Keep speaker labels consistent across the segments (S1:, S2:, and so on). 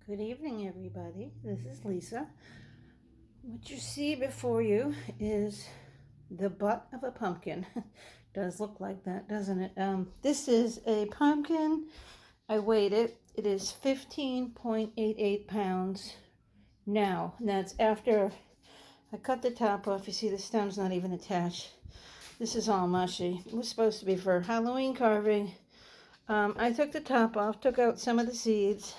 S1: Good evening, everybody. This is Lisa. What you see before you is the butt of a pumpkin. Does look like that, doesn't it? This is a pumpkin. I weighed it. It is 15.88 pounds now. And that's after I cut the top off. You see the stem's not even attached. This is all mushy. It was supposed to be for Halloween carving. I took the top off, took out some of the seeds.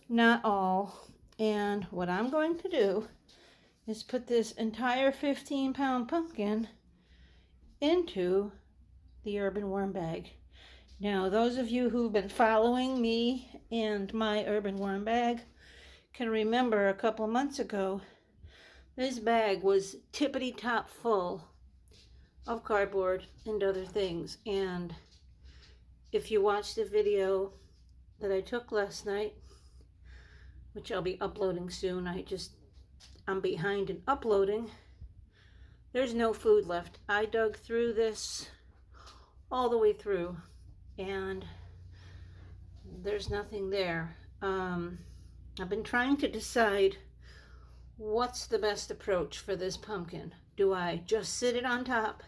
S1: Not all. And what I'm going to do is put this entire 15-pound pumpkin into the urban worm bag. Now, those of you who've been following me and my urban worm bag can remember a couple months ago, this bag was tippity-top full of cardboard and other things. And if you watched the video that I took last night, which I'll be uploading soon. I'm behind in uploading. There's no food left. I dug through this all the way through, and there's nothing there. I've been trying to decide what's the best approach for this pumpkin. Do I just sit it on top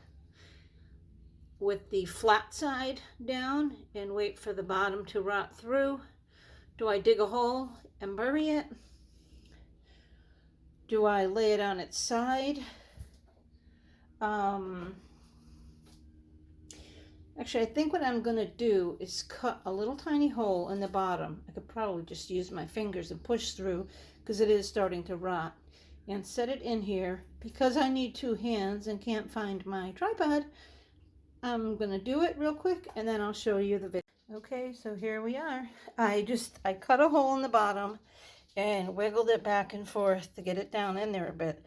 S1: with the flat side down and wait for the bottom to rot through? Do I dig a hole and bury it? Do I lay it on its side? Actually, I think what I'm going to do is cut a little tiny hole in the bottom. I could probably just use my fingers and push through because it is starting to rot. And set it in here. Because I need two hands and can't find my tripod, I'm going to do it real quick and then I'll show you the video. Okay, so here we are. I cut a hole in the bottom and wiggled it back and forth to get it down in there a bit.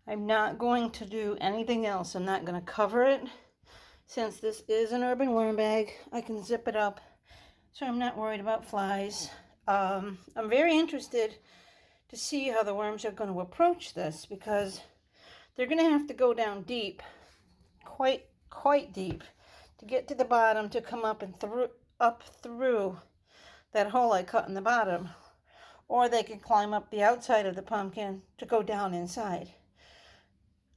S1: I'm not going to do anything else. I'm not going to cover it. Since this is an urban worm bag, I can zip it up, so I'm not worried about flies. I'm very interested to see how the worms are going to approach this, because they're going to have to go down deep, quite deep, to get to the bottom, to come up and up through that hole I cut in the bottom. Or they can climb up the outside of the pumpkin to go down inside.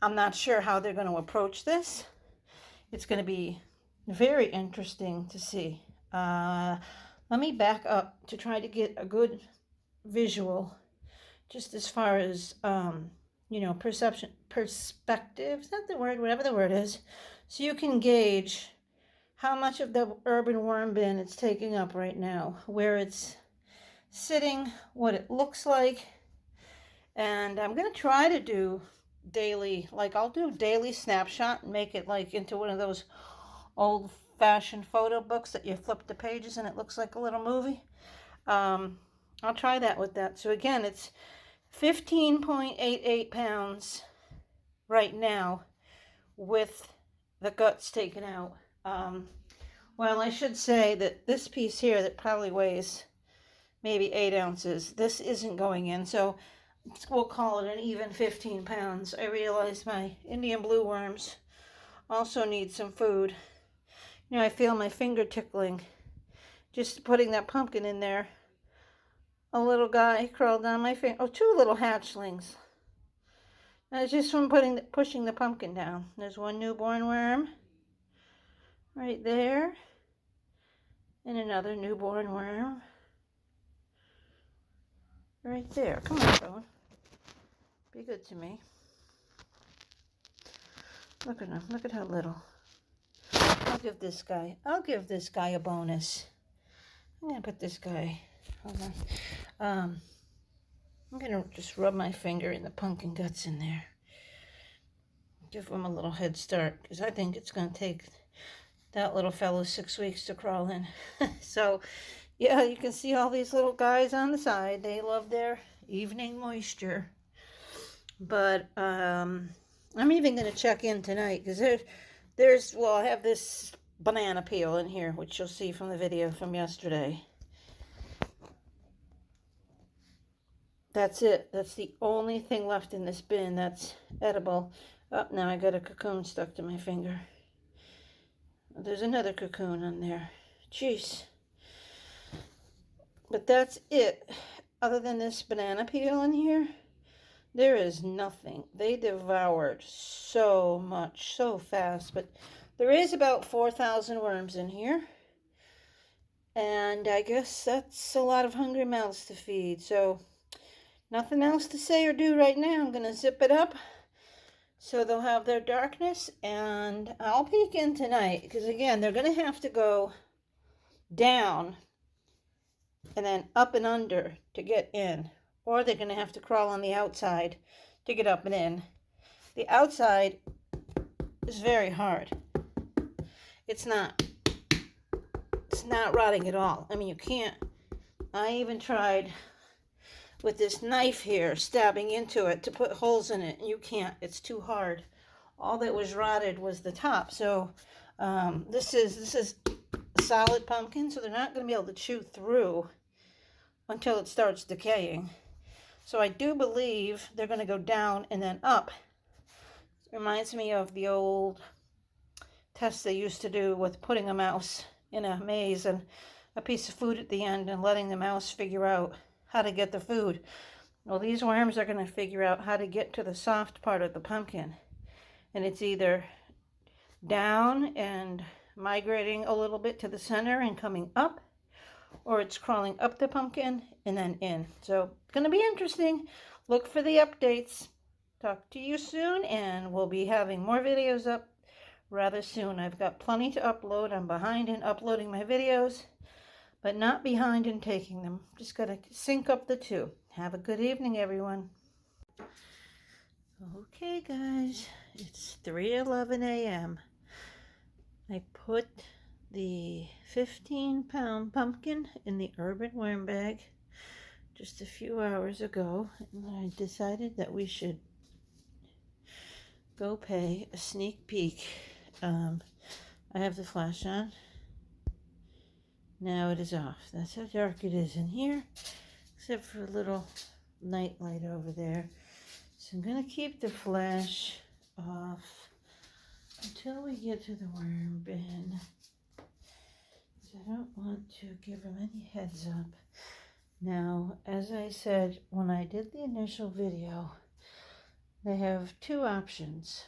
S1: I'm not sure how they're going to approach this. It's going to be very interesting to see. Let me back up to try to get a good visual, just as far as, perspective, is that the word? Whatever the word is. So you can gauge how much of the urban worm bin it's taking up right now, where it's sitting, what it looks like. And I'm going to try to do daily, I'll do daily snapshot and make it into one of those old-fashioned photo books that you flip the pages and it looks like a little movie. I'll try that with that. So again, it's 15.88 pounds right now with the guts taken out. Well, I should say that this piece here that probably weighs maybe 8 ounces, this isn't going in, so we'll call it an even 15 pounds. I realize my Indian blue worms also need some food. I feel my finger tickling just putting that pumpkin in there. A little guy crawled down my finger. Oh, 2 little hatchlings. That's just from pushing the pumpkin down. There's one newborn worm right there, and another newborn worm right there. Come on, Bone. Be good to me. Look at him. Look at how little. I'll give this guy a bonus. I'm going to put this guy, hold on. I'm going to just rub my finger in the pumpkin guts in there. Give him a little head start, because I think it's going to take that little fellow 6 weeks to crawl in. So, yeah, you can see all these little guys on the side. They love their evening moisture. But I'm even going to check in tonight, because I have this banana peel in here, which you'll see from the video from yesterday. That's it. That's the only thing left in this bin that's edible. Oh, now I got a cocoon stuck to my finger. There's another cocoon on there. Jeez. But that's it. other than this banana peel in here, there is nothing. They devoured so much, so fast. But there is about 4,000 worms in here. And I guess that's a lot of hungry mouths to feed. So nothing else to say or do right now. I'm going to zip it up so they'll have their darkness. And I'll peek in tonight because, again, they're going to have to go down and then up and under to get in. Or they're going to have to crawl on the outside to get up and in. The outside is very hard. It's not rotting at all. I mean, you can't. I even tried with this knife here, stabbing into it to put holes in it, and you can't. It's too hard. All that was rotted was the top. So this is solid pumpkin, so they're not going to be able to chew through until it starts decaying. So I do believe they're going to go down and then up. It reminds me of the old tests they used to do with putting a mouse in a maze and a piece of food at the end and letting the mouse figure out how to get the food. Well, these worms are going to figure out how to get to the soft part of the pumpkin. And it's either down and migrating a little bit to the center and coming up, or it's crawling up the pumpkin and then in. So it's going to be interesting. Look for the updates. Talk to you soon, and we'll be having more videos up rather soon. I've got plenty to upload. I'm behind in uploading my videos, but not behind in taking them. Just got to sync up the two. Have a good evening, everyone. Okay, guys, it's 3:11 a.m. I put the 15-pound pumpkin in the urban worm bag just a few hours ago, and I decided that we should go pay a sneak peek. I have the flash on. Now it is off. That's how dark it is in here, except for a little night light over there. So I'm going to keep the flash off until we get to the worm bin. I don't want to give them any heads up. Now, as I said when I did the initial video, they have two options.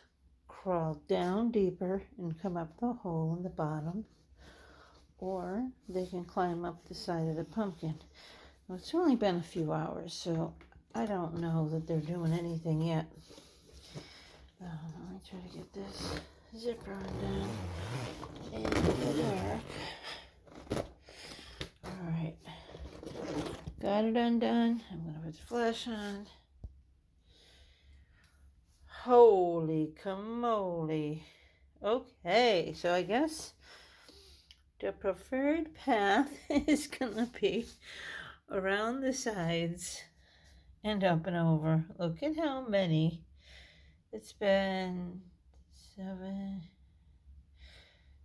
S1: Crawl down deeper and come up the hole in the bottom, or they can climb up the side of the pumpkin. Well, it's only been a few hours, so I don't know that they're doing anything yet. Let me try to get this zipper undone in the dark. Alright, got it undone. I'm going to put the flash on. Holy camole. Okay, so I guess the preferred path is going to be around the sides and up and over. Look at how many. It's been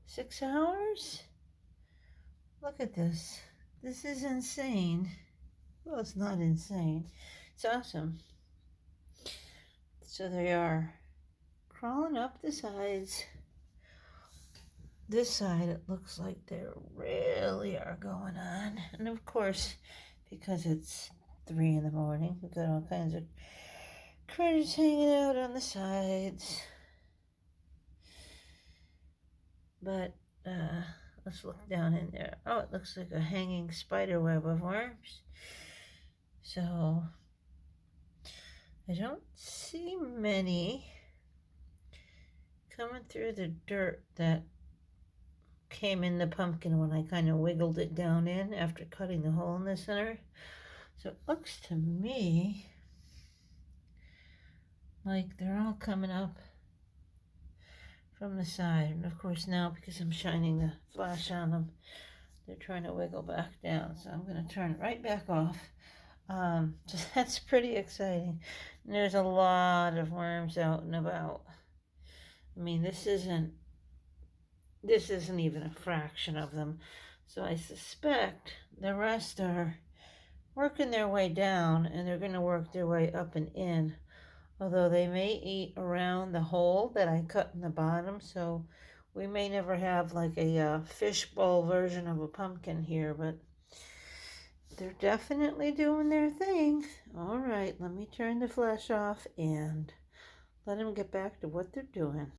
S1: 6 hours? Look at this. This is insane. Well, it's not insane. It's awesome. So they are crawling up the sides. This side, it looks like they really are going on. And of course, because it's 3 in the morning, we've got all kinds of critters hanging out on the sides. But let's look down in there. Oh, it looks like a hanging spider web of worms. So I don't see many coming through the dirt that came in the pumpkin when I kind of wiggled it down in after cutting the hole in the center. So it looks to me like they're all coming up from the side. And of course now, because I'm shining the flash on them, they're trying to wiggle back down. So I'm going to turn it right back off. So that's pretty exciting. And there's a lot of worms out and about. I mean, this isn't even a fraction of them. So I suspect the rest are working their way down, and they're going to work their way up and in. Although they may eat around the hole that I cut in the bottom, so we may never have like a fishbowl version of a pumpkin here, but They're definitely doing their thing. All right, let me turn the flash off and let them get back to what they're doing.